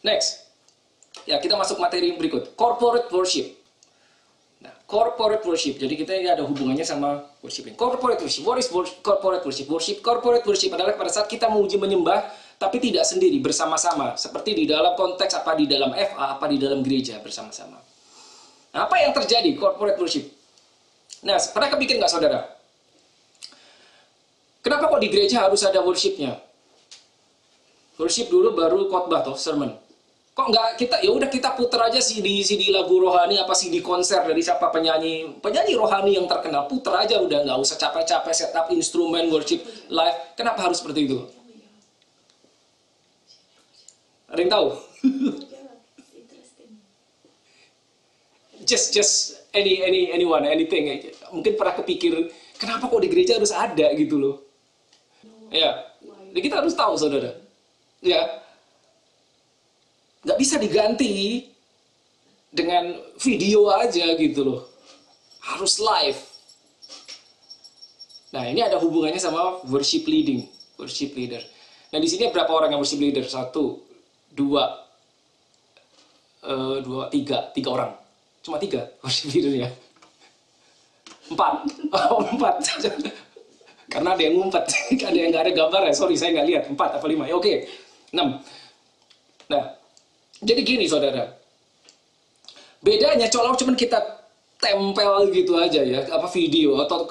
Next. Ya, kita masuk materi berikut. Corporate worship. Nah, corporate worship. Jadi kita ini ada hubungannya sama worship. Corporate worship. What is corporate worship? Corporate worship adalah pada saat kita memuji menyembah, tapi tidak sendiri, bersama-sama. Seperti di dalam konteks apa di dalam FA, apa di dalam gereja bersama-sama. Nah, apa yang terjadi corporate worship? Nah, pernah kepikir nggak saudara? Kenapa kok di gereja harus ada worshipnya? Worship dulu baru khotbah toh, sermon. Kok nggak kita, ya udah kita puter aja CD lagu rohani, apa CD konser dari siapa penyanyi rohani yang terkenal, puter aja udah, nggak usah capek-capek set up instrumen worship live. Kenapa harus seperti itu? Ada yang tahu? just anything. Mungkin pernah kepikir kenapa kok di gereja harus ada gitu loh. Ya, jadi kita harus tahu saudara. Ya, nggak bisa diganti dengan video aja gitu loh. Harus live. Nah, ini ada hubungannya sama worship leader. Nah, di sini berapa orang yang worship leader? 1, 2, 3 orang. Cuma 3 worship leader ya. 4. Oh, 4. Karena ada yang ngumpet. Ada yang nggak ada gambar ya. Sorry, saya nggak lihat. 4 apa 5. Ya, oke. 6. Nah, jadi gini saudara. Bedanya kalau cuma kita tempel gitu aja ya, apa video atau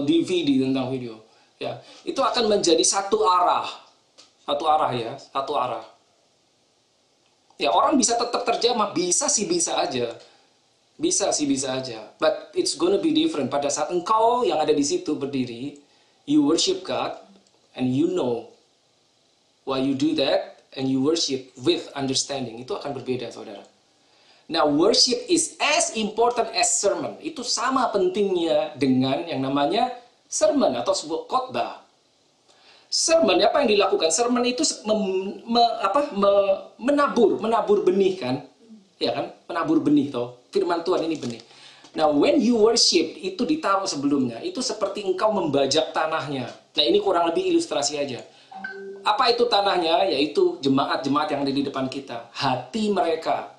DVD tentang video. Ya, itu akan menjadi satu arah ya, satu arah. Ya, orang bisa tetap terjamah, bisa aja. But it's gonna be different. Pada saat engkau yang ada di situ berdiri, you worship God, and you know why you do that, and you worship with understanding. Itu akan berbeda, saudara. Now, worship is as important as sermon. Itu sama pentingnya dengan yang namanya sermon atau sebuah khotbah. Sermon, apa yang dilakukan? Sermon itu menabur benih kan? Ya kan? Menabur benih toh. Firman Tuhan ini benih. Now, when you worship, itu ditaruh sebelumnya. Itu seperti engkau membajak tanahnya. Nah, ini kurang lebih ilustrasi aja. Apa itu tanahnya? Yaitu jemaat-jemaat yang ada di depan kita. Hati mereka.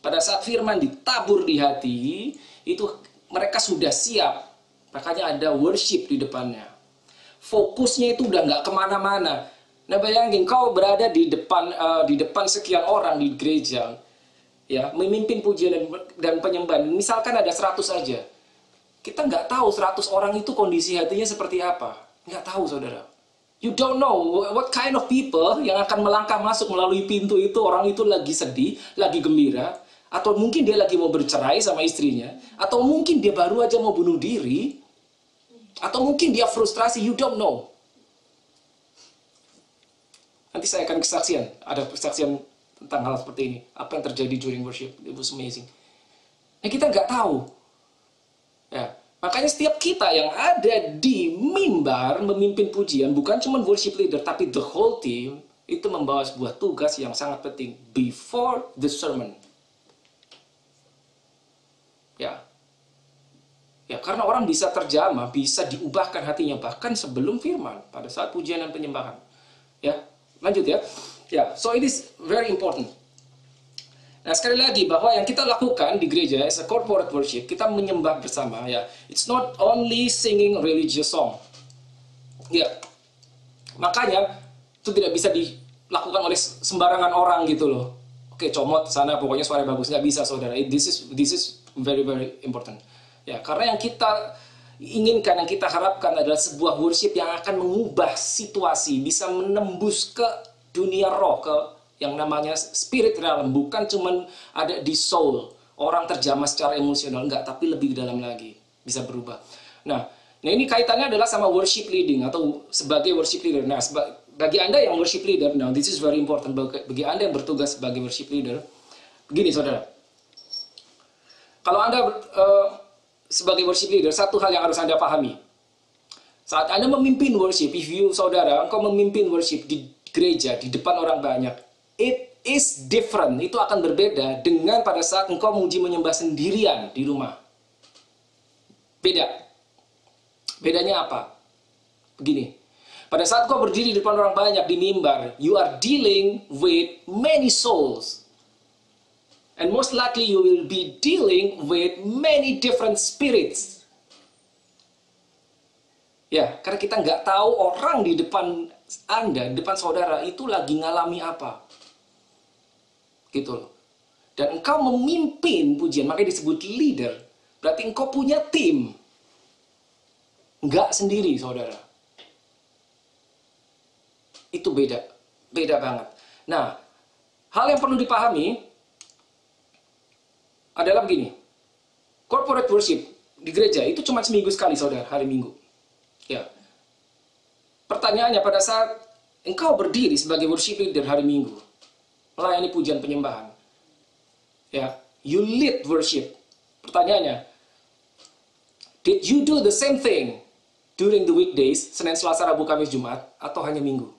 Pada saat firman ditabur di hati, itu mereka sudah siap. Makanya ada worship di depannya. Fokusnya itu udah nggak kemana-mana. Nah, bayangin kau berada di depan sekian orang di gereja, ya, memimpin pujian dan penyembahan. Misalkan ada 100 saja. Kita nggak tahu 100 orang itu kondisi hatinya seperti apa. Nggak tahu, saudara. You don't know what kind of people yang akan melangkah masuk melalui pintu itu. Orang itu lagi sedih, lagi gembira. Atau mungkin dia lagi mau bercerai sama istrinya. Atau mungkin dia baru aja mau bunuh diri. Atau mungkin dia frustrasi, you don't know. Nanti saya akan kesaksian. Ada kesaksian tentang hal seperti ini. Apa yang terjadi during worship. It was amazing. Nah, kita nggak tahu. Ya. Makanya setiap kita yang ada di mimbar memimpin pujian, bukan cuma worship leader, tapi the whole team, itu membawa sebuah tugas yang sangat penting. Before the sermon. Ya. Ya, karena orang bisa terjamah, bisa diubahkan hatinya, bahkan sebelum firman, pada saat pujian dan penyembahan. Ya, lanjut ya. Ya, so it is very important. Nah, sekali lagi bahwa yang kita lakukan di gereja as a corporate worship, kita menyembah bersama ya. It's not only singing religious song. Ya. Makanya itu tidak bisa dilakukan oleh sembarangan orang gitu loh. Oke, comot sana pokoknya suara bagus, nggak bisa, saudara. This is very important. Ya, karena yang kita inginkan, yang kita harapkan adalah sebuah worship yang akan mengubah situasi, bisa menembus ke dunia roh, ke yang namanya spirit realm, bukan cuman ada di soul, orang terjamah secara emosional, enggak, tapi lebih dalam lagi, bisa berubah. Nah ini kaitannya adalah sama worship leading atau sebagai worship leader. Nah, bagi Anda yang worship leader, now this is very important, bagi Anda yang bertugas sebagai worship leader, begini saudara, kalau Anda sebagai worship leader, satu hal yang harus Anda pahami, saat Anda memimpin worship, saudara, engkau memimpin worship di gereja, di depan orang banyak, it is different. Itu akan berbeda dengan pada saat engkau memuji menyembah sendirian di rumah. Beda. Bedanya apa? Begini. Pada saat kau berdiri di depan orang banyak di mimbar, you are dealing with many souls. And most likely you will be dealing with many different spirits. Ya, karena kita nggak tahu orang di depan Anda, di depan saudara itu lagi ngalami apa. Gitu loh. Dan engkau memimpin pujian, makanya disebut leader. Berarti engkau punya tim. Nggak sendiri, saudara. Itu beda. Beda banget. Nah, hal yang perlu dipahami adalah begini. Corporate worship di gereja itu cuma seminggu sekali, saudara, hari Minggu. Ya. Pertanyaannya, pada saat engkau berdiri sebagai worship leader hari Minggu, melayani pujian penyembahan, ya, you lead worship. Pertanyaannya, did you do the same thing during the weekdays, Senin, Selasa, Rabu, Kamis, Jumat, atau hanya Minggu?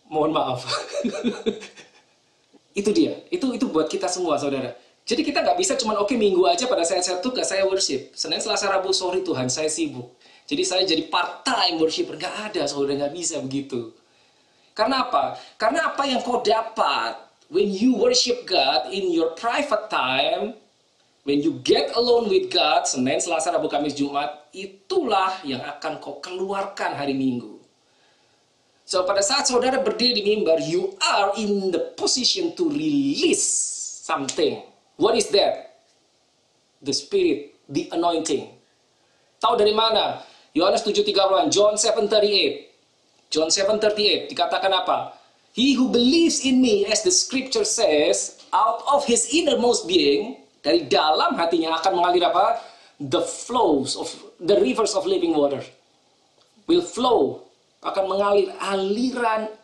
Mohon maaf. Itu dia. Itu buat kita semua, saudara. Jadi kita nggak bisa cuma oke Minggu aja pada saat tugas saya worship. Senin, Selasa, Rabu, sorry Tuhan, saya sibuk. Jadi saya jadi part-time worshiper. Nggak ada, saudara, nggak bisa begitu. Karena apa? Karena apa yang kau dapat when you worship God in your private time, when you get alone with God, Senin, Selasa, Rabu, Kamis, Jumat, itulah yang akan kau keluarkan hari Minggu. So, pada saat saudara berdiri di mimbar, you are in the position to release something. What is that? The Spirit, the anointing. Tahu dari mana? Yohanes 7:31, John 7:38. John 7:38 dikatakan apa? He who believes in me, as the scripture says, out of his innermost being, dari dalam hatinya akan mengalir apa? The flows of the rivers of living water will flow, akan mengalir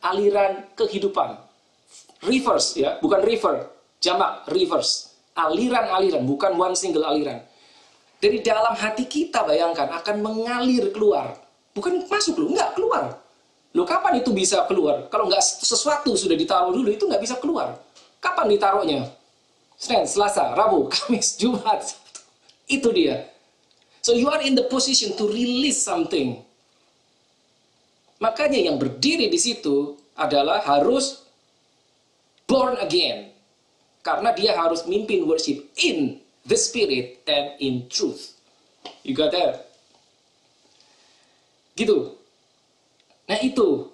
aliran kehidupan. Rivers, ya, bukan river, jamak rivers. Aliran-aliran, bukan one single aliran. Dari dalam hati kita, bayangkan, akan mengalir keluar. Bukan masuk loh, enggak keluar. Loh, kapan itu bisa keluar? Kalau nggak sesuatu sudah ditaruh dulu, itu nggak bisa keluar. Kapan ditaruhnya? Senin, Selasa, Rabu, Kamis, Jumat. Itu dia. So you are in the position to release something. Makanya yang berdiri di situ adalah harus born again. Karena dia harus mimpin worship in the Spirit and in truth. You got that? Gitu. Nah itu,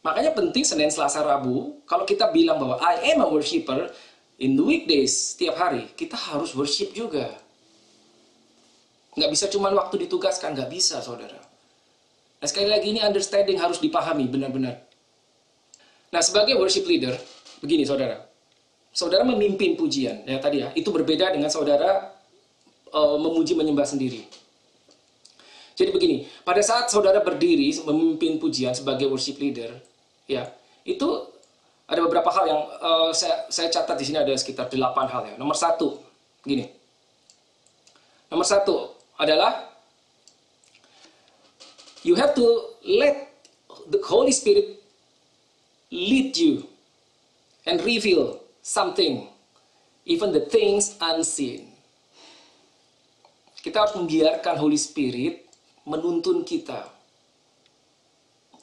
makanya penting Senin, Selasa, Rabu, kalau kita bilang bahwa I am a worshiper, in the weekdays, setiap hari, kita harus worship juga. Nggak bisa cuma waktu ditugaskan, nggak bisa, saudara. Nah sekali lagi ini understanding harus dipahami benar-benar. Nah sebagai worship leader, begini saudara. Saudara memimpin pujian, ya tadi ya, itu berbeda dengan saudara memuji menyembah sendiri. Jadi begini, pada saat saudara berdiri memimpin pujian sebagai worship leader, ya, itu ada beberapa hal yang saya catat di sini, ada sekitar 8 hal ya. Nomor 1, gini. Nomor 1 adalah you have to let the Holy Spirit lead you and reveal something, even the things unseen. Kita harus membiarkan Holy Spirit menuntun kita.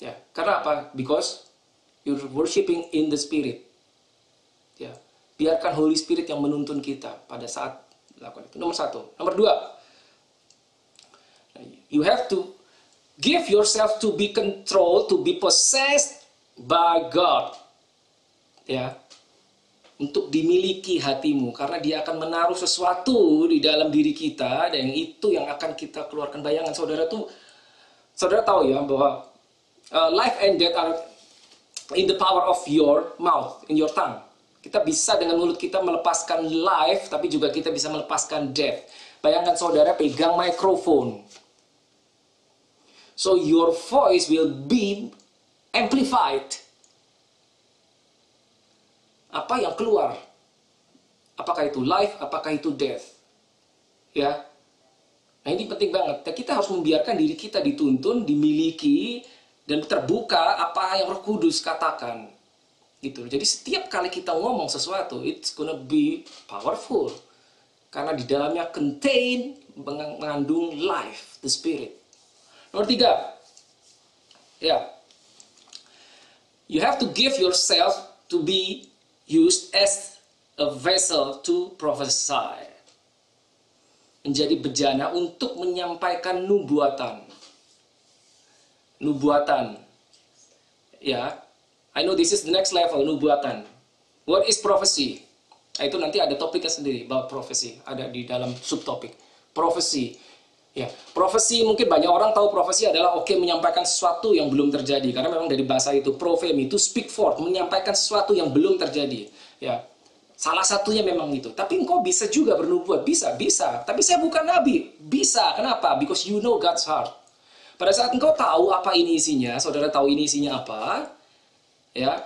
Ya, karena apa? Because you're worshiping in the Spirit. Ya, biarkan Holy Spirit yang menuntun kita pada saat lakukan itu. Nomor 1. Nomor 2. You have to give yourself to be controlled, to be possessed by God. Ya. Untuk dimiliki hatimu, karena dia akan menaruh sesuatu di dalam diri kita, dan itu yang akan kita keluarkan. Bayangan saudara tuh, saudara tahu ya bahwa life and death are in the power of your mouth, in your tongue. Kita bisa dengan mulut kita melepaskan life, tapi juga kita bisa melepaskan death. Bayangkan saudara pegang mikrofon, so your voice will be amplified. Apa yang keluar? Apakah itu life? Apakah itu death? Ya. Nah ini penting banget. Kita harus membiarkan diri kita dituntun, dimiliki, dan terbuka apa yang Roh Kudus katakan. Gitu. Jadi setiap kali kita ngomong sesuatu, it's gonna be powerful. Karena di dalamnya contain, mengandung life, the spirit. Nomor 3. Ya. You have to give yourself to be used as a vessel to prophesy. Menjadi bejana untuk menyampaikan nubuatan. Nubuatan. Ya. I know this is the next level, nubuatan. What is prophecy? Itu nanti ada topiknya sendiri, about prophecy. Ada di dalam subtopik. Prophecy. Ya, profesi mungkin banyak orang tahu profesi adalah menyampaikan sesuatu yang belum terjadi, karena memang dari bahasa itu profemi itu speak forth, menyampaikan sesuatu yang belum terjadi. Ya, salah satunya memang itu. Tapi engkau bisa juga bernubuat, bisa. Tapi saya bukan nabi, bisa. Kenapa? Because you know God's heart. Pada saat engkau tahu apa ini isinya, saudara tahu ini isinya apa, ya.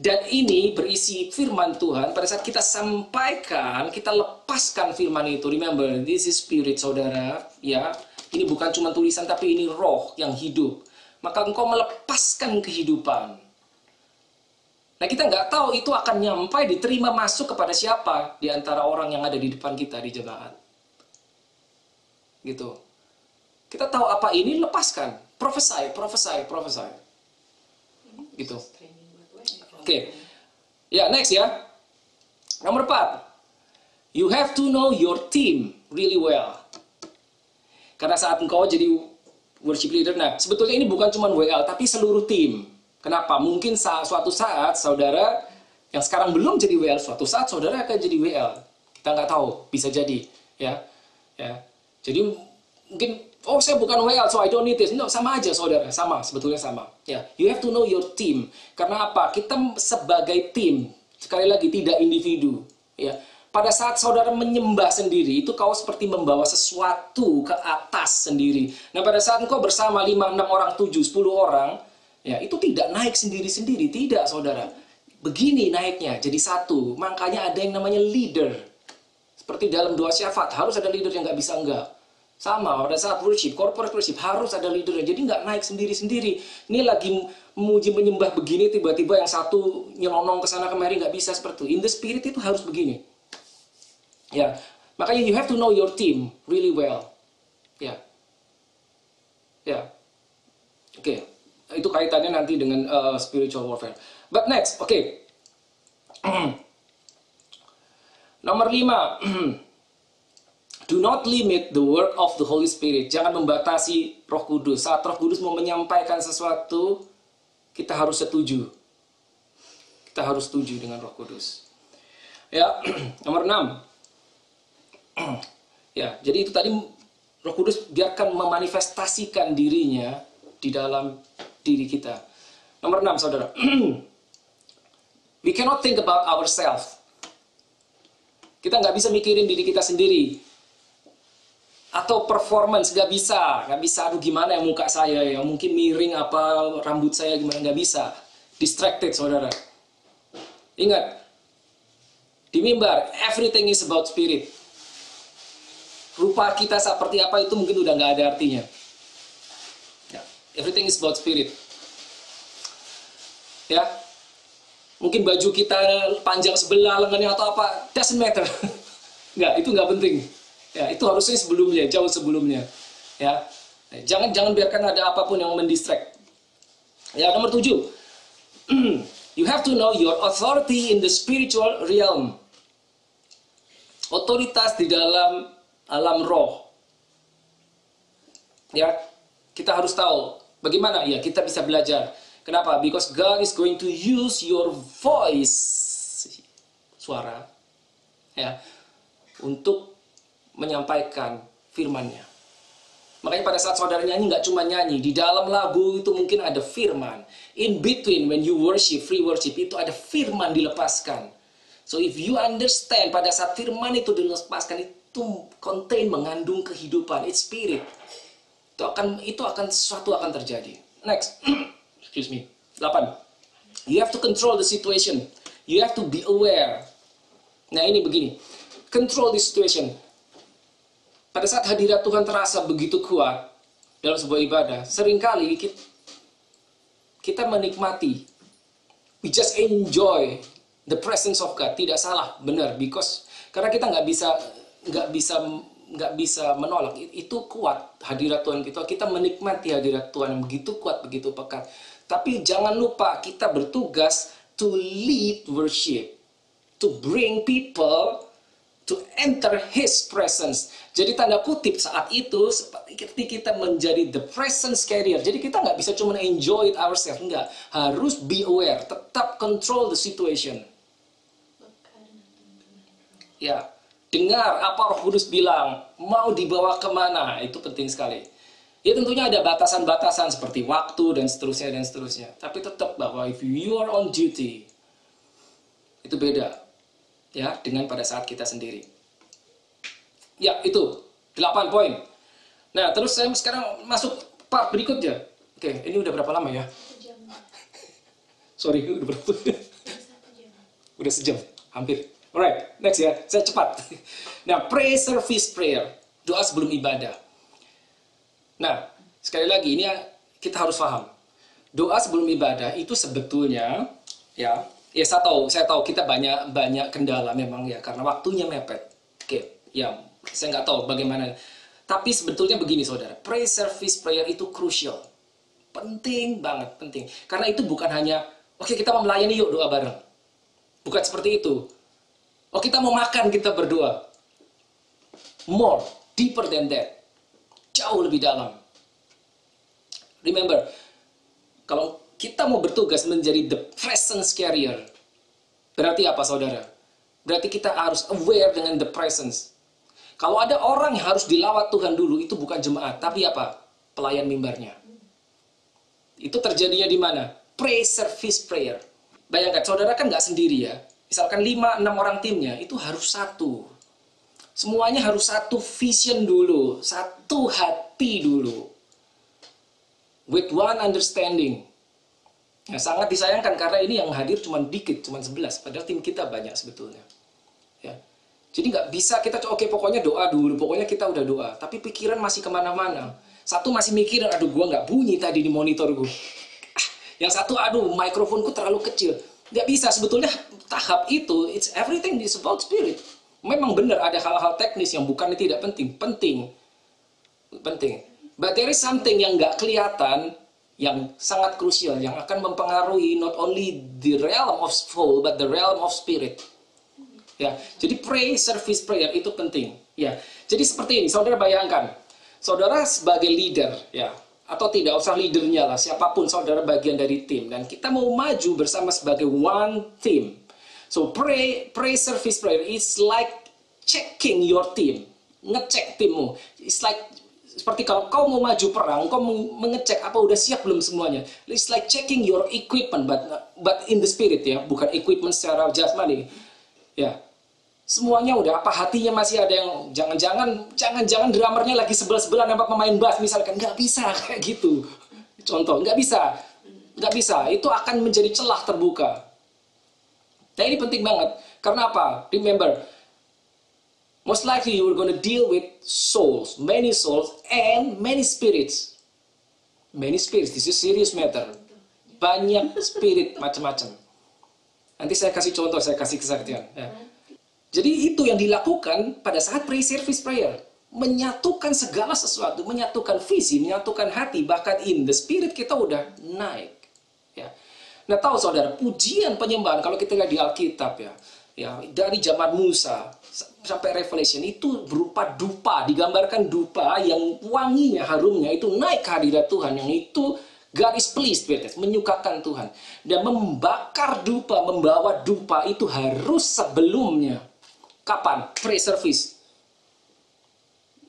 Dan ini berisi firman Tuhan. Pada saat kita sampaikan, kita lepaskan firman itu. Remember, this is spirit, saudara. Ya, ini bukan cuma tulisan, tapi ini roh yang hidup. Maka engkau melepaskan kehidupan. Nah, kita nggak tahu itu akan nyampai, diterima masuk kepada siapa di antara orang yang ada di depan kita di jemaat. Gitu. Kita tahu apa ini, lepaskan. Prophesy. Gitu. Oke. Ya, next ya. Nomor 4. You have to know your team really well. Karena saat engkau jadi worship leader, nah sebetulnya ini bukan cuma WL, tapi seluruh tim. Kenapa? Mungkin suatu saat saudara yang sekarang belum jadi WL, suatu saat saudara akan jadi WL. Kita nggak tahu, bisa jadi. Ya. Jadi mungkin saya bukan WL, so I don't need this. No, sama aja saudara, sebetulnya sama. Ya, you have to know your team. Karena apa? Kita sebagai tim, sekali lagi tidak individu. Ya, pada saat saudara menyembah sendiri, itu kau seperti membawa sesuatu ke atas sendiri. Nah, pada saat engkau bersama 5, 6 orang, 7, 10 orang, ya itu tidak naik sendiri-sendiri, tidak saudara. Begini naiknya, jadi satu. Makanya ada yang namanya leader. Seperti dalam doa syafaat, harus ada leader yang nggak bisa enggak. Sama, pada saat worship, corporate worship, harus ada leadernya. Jadi nggak naik sendiri-sendiri. Ini lagi memuji menyembah begini, tiba-tiba yang satu nyelonong ke sana kemari, nggak bisa seperti itu. In the spirit itu harus begini. Ya, makanya you have to know your team really well. Ya. Oke. Itu kaitannya nanti dengan spiritual warfare. But next, oke. Nomor 5. Do not limit the work of the Holy Spirit. Jangan membatasi Roh Kudus. Saat Roh Kudus mau menyampaikan sesuatu, kita harus setuju. Kita harus setuju dengan Roh Kudus. Ya, nomor 6. Ya, jadi itu tadi Roh Kudus biarkan memanifestasikan dirinya di dalam diri kita. Nomor 6, saudara. We cannot think about ourselves. Kita nggak bisa mikirin diri kita sendiri. Atau performance, nggak bisa, aduh gimana ya muka saya ya, mungkin miring apa, rambut saya gimana, nggak bisa. Distracted, saudara. Ingat, di mimbar, everything is about spirit. Rupa kita seperti apa itu mungkin udah nggak ada artinya. Ya, everything is about spirit. Ya, mungkin baju kita panjang sebelah, lengannya atau apa, doesn't matter. Nggak, itu nggak penting. Ya, itu harusnya sebelumnya, jauh sebelumnya. Ya, jangan biarkan ada apapun yang mendistract. Ya, nomor 7. You have to know your authority in the spiritual realm. Otoritas di dalam alam roh. Ya, kita harus tahu bagaimana ya kita bisa belajar. Kenapa? Because God is going to use your voice, suara, ya, untuk menyampaikan firman-Nya. Makanya pada saat saudara nyanyi, nggak cuma nyanyi. Di dalam lagu itu mungkin ada firman. In between, when you worship, free worship, itu ada firman dilepaskan. So if you understand, pada saat firman itu dilepaskan, itu contain, mengandung kehidupan. It's spirit. Itu akan sesuatu akan terjadi. Next. Excuse me. 8. You have to control the situation. You have to be aware. Nah ini begini. Control the situation. Pada saat hadirat Tuhan terasa begitu kuat dalam sebuah ibadah, seringkali kita menikmati. We just enjoy the presence of God. Tidak salah, benar. Because Karena kita nggak bisa menolak. Itu kuat hadirat Tuhan kita. Kita menikmati hadirat Tuhan yang begitu kuat, begitu pekat. Tapi jangan lupa kita bertugas to lead worship, to bring people to enter His presence. Jadi tanda kutip saat itu ketika kita menjadi the presence carrier. Jadi kita nggak bisa cuma enjoy it ourselves, enggak. Harus be aware, tetap control the situation. Ya, dengar apa Roh Kudus bilang, mau dibawa kemana, itu penting sekali. Ya tentunya ada batasan-batasan seperti waktu dan seterusnya. Tapi tetap bahwa if you are on duty, itu beda ya dengan pada saat kita sendiri. Ya, itu 8 poin. Nah, terus saya sekarang masuk part berikutnya. Oke, ini udah berapa lama ya? Sorry, udah berapa? Udah sejam, hampir. Alright, next ya. Saya cepat. Nah, pre-service prayer, doa sebelum ibadah. Nah, sekali lagi ini kita harus paham. Doa sebelum ibadah itu sebetulnya ya saya tahu kita banyak kendala memang ya karena waktunya mepet. Oke, ya saya nggak tahu bagaimana. Tapi sebetulnya begini saudara, pre-service prayer itu crucial. Penting banget, penting. Karena itu bukan hanya, oke kita mau melayani yuk doa bareng. Bukan seperti itu. Oh kita mau makan, kita berdoa. More, deeper than that. Jauh lebih dalam. Remember, kalau kita mau bertugas menjadi the presence carrier, berarti apa saudara? Berarti kita harus aware dengan the presence. Kalau ada orang yang harus dilawat Tuhan dulu, itu bukan jemaat, tapi apa? Pelayan mimbarnya. Itu terjadinya di mana? Pre-service prayer. Bayangkan, saudara kan nggak sendiri ya. Misalkan 5-6 orang timnya, itu harus satu. Semuanya harus satu vision dulu, satu hati dulu. With one understanding. Nah, sangat disayangkan karena ini yang hadir cuma dikit, cuma 11. Padahal tim kita banyak sebetulnya. Ya. Jadi nggak bisa kita, oke pokoknya doa dulu, pokoknya kita udah doa. Tapi pikiran masih kemana-mana. Satu masih mikirin, aduh gua nggak bunyi tadi di monitor gua. Yang satu, aduh mikrofonku terlalu kecil. Nggak bisa, sebetulnya tahap itu, it's everything is about spirit. Memang benar ada hal-hal teknis yang bukannya tidak penting. Penting. But there is something yang nggak kelihatan, yang sangat krusial, yang akan mempengaruhi not only the realm of soul, but the realm of spirit. Ya, jadi pre-service prayer itu penting. Ya, jadi seperti ini, saudara bayangkan, saudara sebagai leader, ya, atau tidak usah leadernya lah, siapapun saudara bagian dari tim, dan kita mau maju bersama sebagai one team. So pre-service prayer is like checking your team, ngecek timmu. It's like seperti kalau kau mau maju perang, kau mengecek apa udah siap belum semuanya. It's like checking your equipment, but in the spirit ya, bukan equipment secara jasmani. Ya. Semuanya udah, apa hatinya masih ada yang jangan-jangan drummernya lagi sebelah-sebelah nampak pemain bass misalkan, nggak bisa kayak gitu. Contoh, nggak bisa, itu akan menjadi celah terbuka. Nah ini penting banget, karena apa? Remember, most likely you are going to deal with souls, and many spirits. Many spirits, this is serious matter. Banyak spirit macam-macam. Nanti saya kasih contoh, saya kasih kesaksian. Ya. Jadi itu yang dilakukan pada saat pre-service prayer. Menyatukan segala sesuatu, menyatukan visi, menyatukan hati, bahkan in the spirit kita udah naik. Ya. Nah tahu saudara, pujian penyembahan, kalau kita lihat di Alkitab ya dari zaman Musa sampai Revelation itu berupa dupa, digambarkan dupa yang wanginya, harumnya itu naik ke hadirat Tuhan, yang itu God is pleased with it, menyukakan Tuhan. Dan membakar dupa, membawa dupa itu harus sebelumnya. Kapan? Pre-service.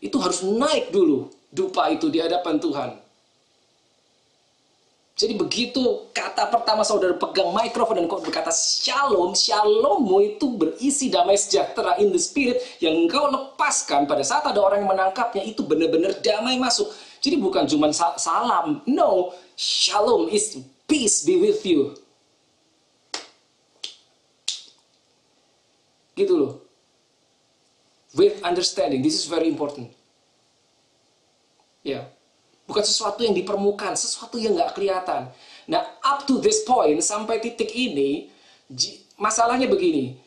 Itu harus naik dulu dupa itu di hadapan Tuhan. Jadi begitu kata pertama saudara pegang mikrofon dan kau berkata shalom, shalommu itu berisi damai sejahtera in the spirit yang engkau lepaskan pada saat ada orang yang menangkapnya, itu benar-benar damai masuk. Jadi bukan cuma salam, no, shalom is peace be with you. Gitu loh. With understanding, this is very important. Ya, bukan sesuatu yang di permukaan, sesuatu yang nggak kelihatan. Nah, up to this point, sampai titik ini, masalahnya begini.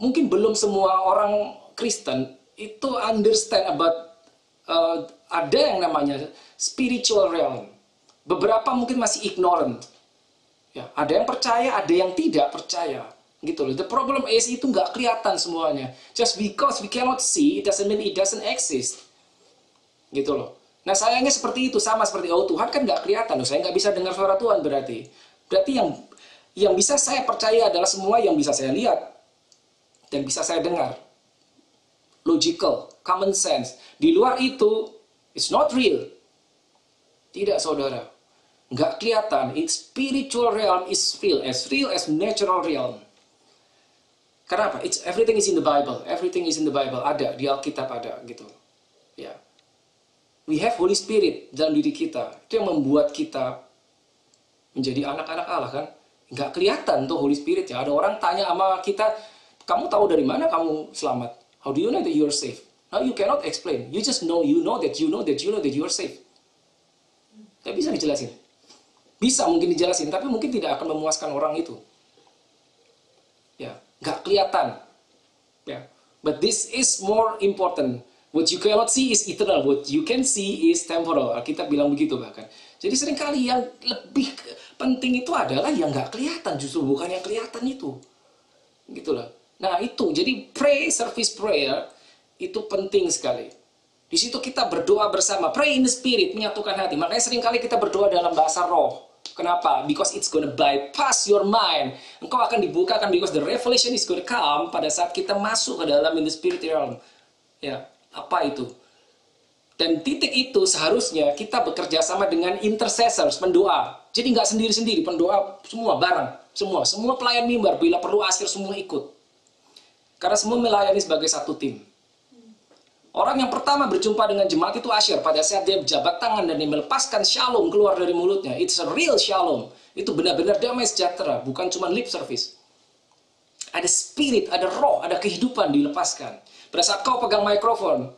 mungkin belum semua orang Kristen itu understand about ada yang namanya spiritual realm. Beberapa mungkin masih ignorant. Ya, ada yang percaya, ada yang tidak percaya. Gitu loh. The problem is itu nggak kelihatan semuanya. Just because we cannot see, it doesn't mean it doesn't exist. Gitu loh. Nah sayangnya seperti itu, sama seperti Tuhan kan nggak kelihatan. Loh. Saya nggak bisa dengar suara Tuhan berarti. Berarti yang bisa saya percaya adalah semua yang bisa saya lihat dan bisa saya dengar. Logical, common sense. Di luar itu, it's not real. Tidak, saudara. Nggak kelihatan. It's spiritual realm is real as natural realm. Kenapa? Everything is in the Bible. Everything is in the Bible. Ada, di Alkitab ada, gitu. Ya. We have Holy Spirit dalam diri kita. Itu yang membuat kita menjadi anak-anak Allah, kan? Nggak kelihatan tuh Holy Spirit ya. Ada orang tanya sama kita, kamu tahu dari mana kamu selamat? How do you know that you are safe? Now you cannot explain. You just know, you know that you are safe. Nggak bisa dijelasin. Bisa mungkin dijelasin, tapi mungkin tidak akan memuaskan orang itu. Ya, nggak kelihatan. Ya, but this is more important. What you cannot see is eternal. What you can see is temporal. Kita bilang begitu bahkan. Jadi seringkali yang lebih penting itu adalah yang nggak kelihatan, justru bukan yang kelihatan itu. Gitu loh. Nah itu, jadi service prayer itu penting sekali. Di situ kita berdoa bersama, pray in the spirit, menyatukan hati. Makanya seringkali kita berdoa dalam bahasa roh. Kenapa? Because it's gonna bypass your mind. Engkau akan dibukakan because the revelation is gonna come pada saat kita masuk ke dalam in the spirit realm. Ya, apa itu? Dan titik itu seharusnya kita bekerja sama dengan intercessors, pendoa. Jadi nggak sendiri-sendiri, pendoa semua bareng, semua pelayan mimbar bila perlu asyir semua ikut. Karena semua melayani sebagai satu tim. Orang yang pertama berjumpa dengan jemaat itu asyir pada saat dia berjabat tangan dan dia melepaskan shalom keluar dari mulutnya. It's a real shalom. Itu benar-benar damai sejahtera, bukan cuma lip service. Ada spirit, ada roh, ada kehidupan dilepaskan. Pada saat kau pegang mikrofon,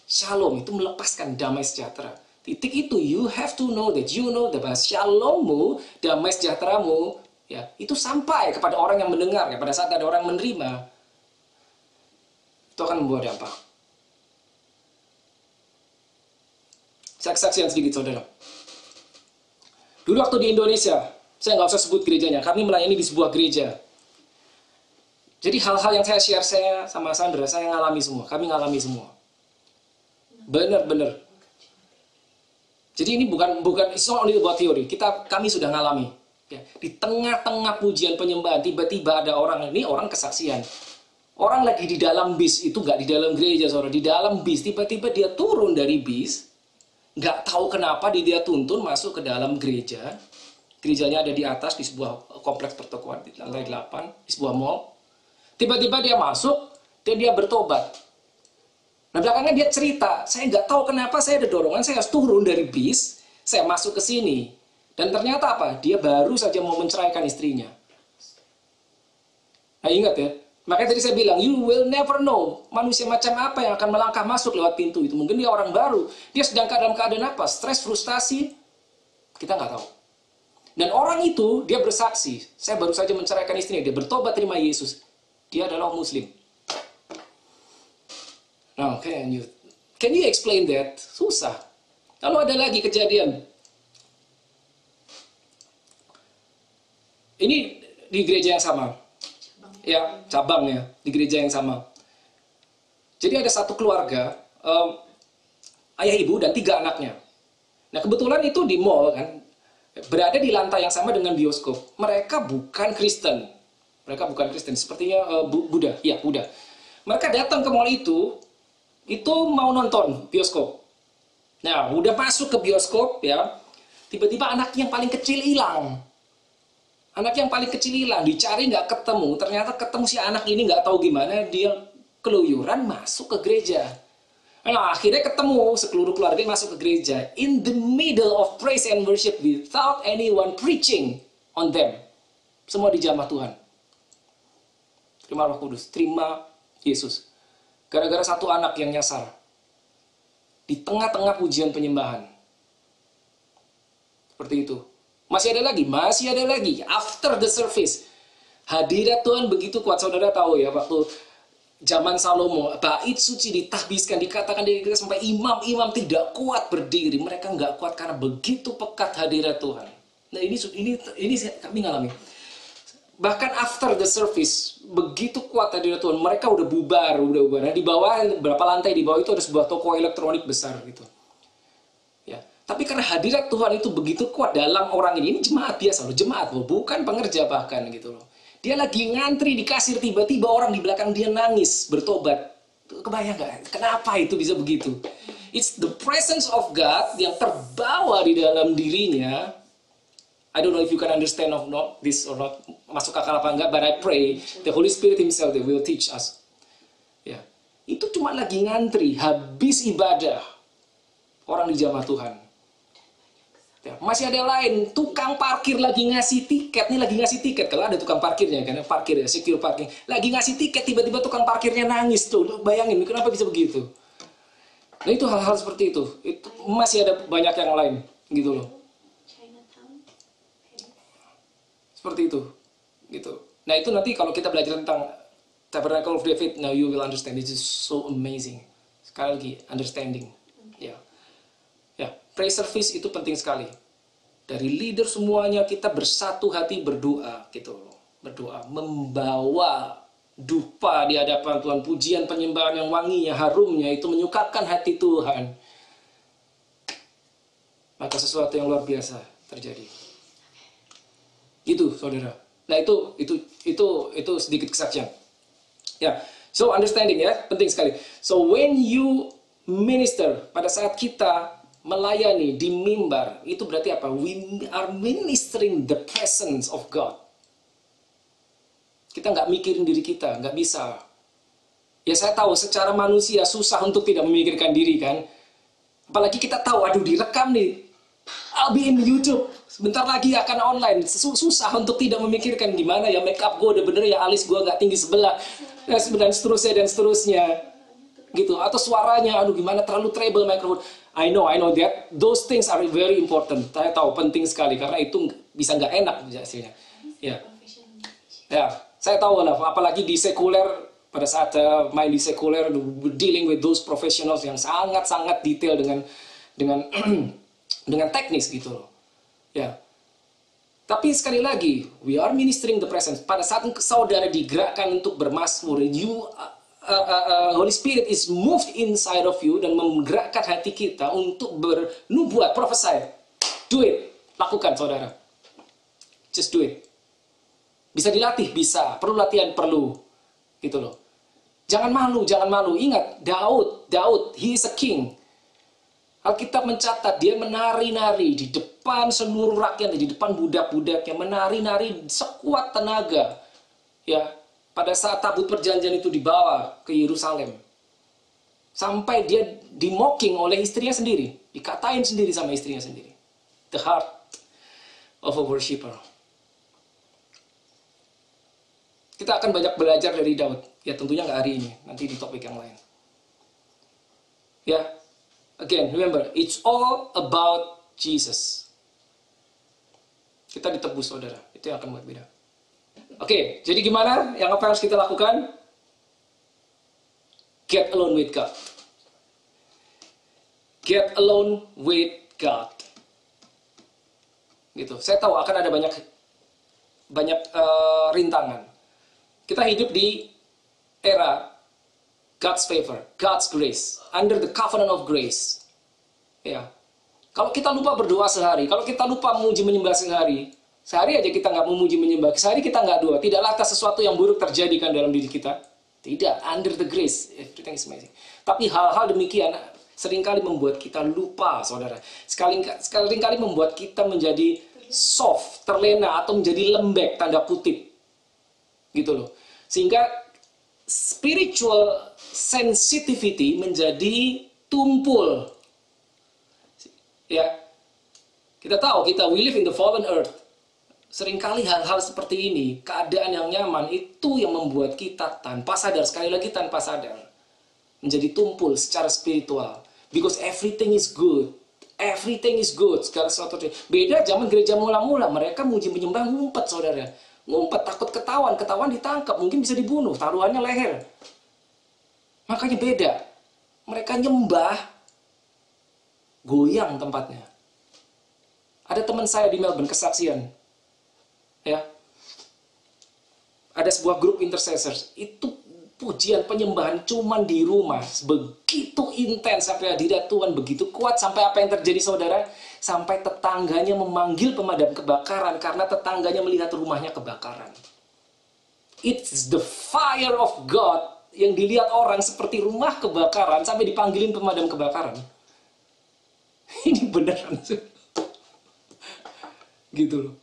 shalom itu melepaskan damai sejahtera. Titik itu, you have to know that you know bahwa shalommu, damai sejahteramu, ya, itu sampai kepada orang yang mendengar. Ya, pada saat ada orang menerima, itu akan membawa dampak. Saksian sedikit, saudara. Dulu waktu di Indonesia, saya nggak usah sebut gerejanya, kami melayani di sebuah gereja. Jadi hal-hal yang saya share sama Sandra, saya ngalami semua. Kami ngalami semua. Benar-benar. Jadi ini bukan it's not only about theory. Kami sudah ngalami. Ya, di tengah-tengah pujian penyembahan, tiba-tiba ada orang kesaksian. Orang lagi di dalam bis, itu nggak di dalam gereja, saudara, di dalam bis. Tiba-tiba dia turun dari bis, nggak tahu kenapa dia tuntun masuk ke dalam gereja. Gerejanya ada di atas, di sebuah kompleks pertokoan, di lantai 8, di sebuah mall. Tiba-tiba dia masuk, dan dia bertobat. Nah belakangnya dia cerita, saya nggak tahu kenapa saya ada dorongan, saya harus turun dari bis, saya masuk ke sini. Dan ternyata apa? Dia baru saja mau menceraikan istrinya. Nah ingat ya, makanya tadi saya bilang, you will never know manusia macam apa yang akan melangkah masuk lewat pintu itu. Mungkin dia orang baru, dia sedang dalam keadaan apa? Stres, frustasi, kita nggak tahu. Dan orang itu, dia bersaksi, saya baru saja menceraikan istrinya, dia bertobat terima Yesus. Dia adalah Muslim. Now, can you explain that? Susah. Lalu ada lagi kejadian. Ini di gereja yang sama. Ya, cabang ya, di gereja yang sama. Jadi ada satu keluarga, ayah ibu dan 3 anaknya. Nah kebetulan itu di mall kan, berada di lantai yang sama dengan bioskop. Mereka bukan Kristen. Sepertinya Buddha. Ya, Buddha. Mereka datang ke mall itu mau nonton bioskop. Nah, udah masuk ke bioskop ya, tiba-tiba anak yang paling kecil hilang. Dicari nggak ketemu. Ternyata ketemu si anak ini nggak tahu gimana, dia keluyuran masuk ke gereja. Nah, akhirnya ketemu seluruh keluarga masuk ke gereja. In the middle of praise and worship without anyone preaching on them. Semua dijamah Tuhan. Terima Roh Kudus, terima Yesus. Gara-gara satu anak yang nyasar. Di tengah-tengah pujian penyembahan. Seperti itu. Masih ada lagi. After the service. Hadirat Tuhan begitu kuat. Saudara tahu ya, waktu zaman Salomo, bait suci ditahbiskan, dikatakan sampai imam-imam tidak kuat berdiri. Mereka nggak kuat karena begitu pekat hadirat Tuhan. Nah ini kami ngalami. Bahkan after the service, begitu kuat hadirat Tuhan, mereka udah bubar. Nah, di bawah, berapa lantai di bawah itu ada sebuah toko elektronik besar gitu. Ya, tapi karena hadirat Tuhan itu begitu kuat dalam orang ini jemaat biasa loh, jemaat loh, bukan pengerja bahkan gitu loh. Dia lagi ngantri di kasir, tiba-tiba orang di belakang dia nangis, bertobat. Kebayang nggak? Kenapa itu bisa begitu? It's the presence of God yang terbawa di dalam dirinya. I don't know if you can understand or not, this or not, masuk akal apa enggak, but I pray the Holy Spirit Himself that will teach us. Ya, itu cuma lagi ngantri, habis ibadah orang di jamaah Tuhan. Ya, masih ada lain, tukang parkir lagi ngasih tiket, nih lagi ngasih tiket, kalau ada tukang parkirnya, kan parkir ya, secure parking, lagi ngasih tiket, tiba-tiba tukang parkirnya nangis tuh, bayangin, kenapa bisa begitu? Nah itu hal-hal seperti itu masih ada banyak yang lain, gitu loh. Seperti itu, gitu. Nah itu nanti kalau kita belajar tentang Tabernacle of David, now you will understand, this is so amazing. Sekali lagi, understanding, ya. Prayer service itu penting sekali. Dari leader semuanya kita bersatu hati berdoa gitu loh. Berdoa membawa dupa di hadapan Tuhan, pujian penyembahan yang wanginya, harumnya itu menyukakan hati Tuhan. Maka sesuatu yang luar biasa terjadi. Itu Saudara. Nah itu sedikit kesaksian. Ya. So understanding ya, penting sekali. So when you minister, pada saat kita melayani di mimbar, itu berarti apa? We are ministering the presence of God. Kita nggak mikirin diri kita, nggak bisa. Ya saya tahu secara manusia susah untuk tidak memikirkan diri kan. Apalagi kita tahu, aduh direkam nih, I'll be in YouTube, sebentar lagi akan online. Susah untuk tidak memikirkan gimana ya make up gue udah bener ya, alis gue nggak tinggi sebelah, dan seterusnya. Gitu. Atau suaranya, aduh gimana terlalu treble microphone. I know that those things are very important. Saya tahu penting sekali karena itu bisa nggak enak hasilnya. Ya, saya tahu lah. Apalagi di sekuler, pada saat main di sekuler, dealing with those professionals yang sangat-sangat detail dengan teknis gitu loh. Ya. Tapi sekali lagi, we are ministering the presence. Pada saat saudara digerakkan untuk bermazmur, Holy Spirit is moved inside of you dan menggerakkan hati kita untuk bernubuat, prophesy. Do it. Lakukan, saudara. Just do it. Bisa dilatih? Bisa. Perlu latihan? Perlu. Gitu loh. Jangan malu. Ingat, Daud, he is a king. Alkitab mencatat, dia menari-nari di depan seluruh rakyat, di depan budak-budaknya, menari-nari sekuat tenaga. Ya, pada saat tabut perjanjian itu dibawa ke Yerusalem. Sampai dia di-mocking oleh istrinya sendiri. Dikatain sendiri sama istrinya sendiri. The heart of a worshipper. Kita akan banyak belajar dari Daud. Ya tentunya nggak hari ini. Nanti di topik yang lain. Ya. Again, remember. It's all about Jesus. Kita ditebus, saudara. Itu yang akan buat beda. Oke, jadi gimana? Yang apa harus kita lakukan? Get alone with God. Get alone with God. Gitu. Saya tahu akan ada banyak rintangan. Kita hidup di era God's favor, God's grace, under the covenant of grace. Ya. Kalau kita lupa berdoa sehari, kalau kita lupa memuji menyembah sehari aja kita nggak memuji menyembah, sehari kita nggak doa, tidaklah sesuatu yang buruk terjadi kan dalam diri kita? Tidak, under the grace, everything is amazing. Tapi hal-hal demikian seringkali membuat kita lupa, saudara. Seringkali membuat kita menjadi soft, terlena, atau menjadi lembek, tanda kutip. Gitu loh. Sehingga spiritual sensitivity menjadi tumpul. Ya, kita tahu we live in the fallen earth. Seringkali hal-hal seperti ini, keadaan yang nyaman, itu yang membuat kita tanpa sadar, sekali lagi tanpa sadar, menjadi tumpul secara spiritual. Because everything is good. Everything is good. Segala sesuatu. Beda zaman gereja mula-mula, mereka muji menyembah ngumpet, saudara. Ngumpet, takut ketahuan ditangkap, mungkin bisa dibunuh, taruhannya leher. Makanya beda. Mereka nyembah, goyang tempatnya. Ada teman saya di Melbourne, kesaksian. Ya. Ada sebuah grup intercessors, itu pujian penyembahan cuman di rumah, begitu intens sampai hadirat Tuhan begitu kuat, sampai apa yang terjadi saudara? Sampai tetangganya memanggil pemadam kebakaran karena tetangganya melihat rumahnya kebakaran. It's the fire of God yang dilihat orang seperti rumah kebakaran sampai dipanggilin pemadam kebakaran. Ini beneran gitu loh.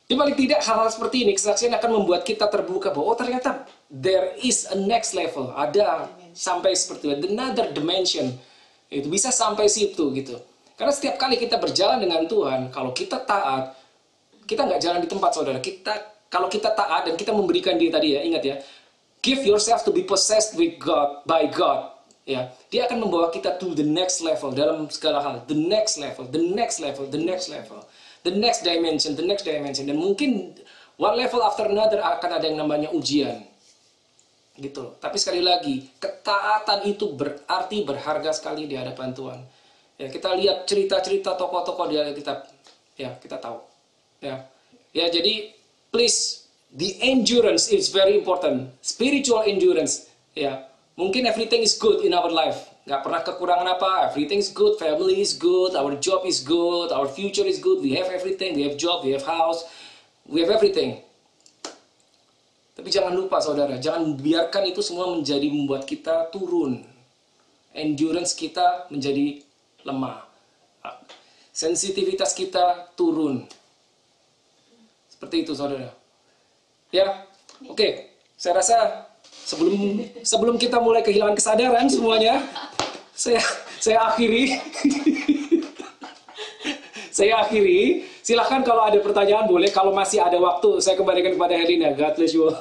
Di paling tidak hal-hal seperti ini, kesaksian akan membuat kita terbuka bahwa oh ternyata there is a next level, ada sampai seperti itu, another dimension, itu bisa sampai situ gitu. Karena setiap kali kita berjalan dengan Tuhan, kalau kita taat, kita nggak jalan di tempat saudara. Kalau kita taat dan kita memberikan diri tadi ya, ingat ya, give yourself to be possessed with God, by God. Ya, dia akan membawa kita to the next level dalam segala hal, the next level, the next level, the next level. The next dimension, the next dimension. Dan mungkin one level after another akan ada yang namanya ujian. Gitu loh. Tapi sekali lagi, ketaatan itu berarti berharga sekali di hadapan Tuhan. Ya, kita lihat cerita-cerita tokoh-tokoh di Alkitab. Ya, kita tahu. Ya, jadi please, the endurance is very important. Spiritual endurance. Ya, mungkin everything is good in our life. Nggak pernah kekurangan apa, everything is good, family is good, our job is good, our future is good, we have everything, we have job, we have house, we have everything. Tapi jangan lupa saudara, jangan biarkan itu semua membuat kita turun. Endurance kita menjadi lemah. Sensitivitas kita turun. Seperti itu saudara. Ya, oke. Saya rasa sebelum kita mulai kehilangan kesadaran semuanya, saya akhiri. Saya akhiri. Silahkan kalau ada pertanyaan boleh. Kalau masih ada waktu, saya kembalikan kepada Helena. God bless you all.